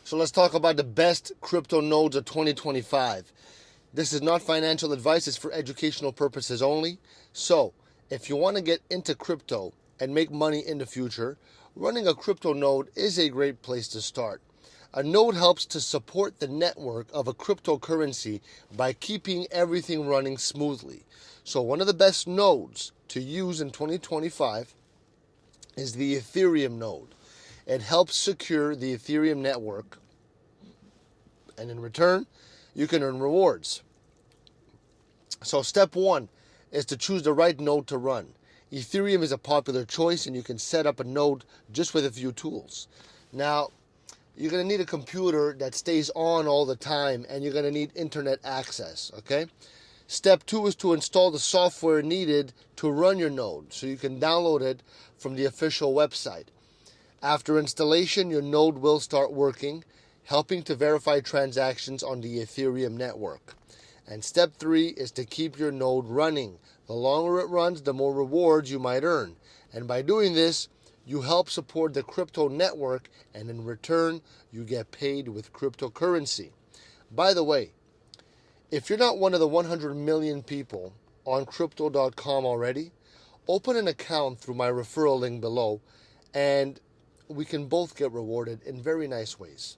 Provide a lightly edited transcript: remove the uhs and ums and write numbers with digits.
So let's talk about the best crypto nodes of 2025. This is not financial advice, it's for educational purposes only. So, if you want to get into crypto and make money in the future, running a crypto node is a great place to start. A node helps to support the network of a cryptocurrency by keeping everything running smoothly. So, one of the best nodes to use in 2025 is the Ethereum node. It helps secure the Ethereum network, and in return, you can earn rewards. So step one is to choose the right node to run. Ethereum is a popular choice, and you can set up a node just with a few tools. Now, you're going to need a computer that stays on all the time, and you're going to need internet access, okay? Step two is to install the software needed to run your node, so you can download it from the official website. After installation, your node will start working, helping to verify transactions on the Ethereum network. And step three is to keep your node running. The longer it runs, the more rewards you might earn. And by doing this, you help support the crypto network, and in return, you get paid with cryptocurrency. By the way, if you're not one of the 100 million people on crypto.com already, open an account through my referral link below, and we can both get rewarded in very nice ways.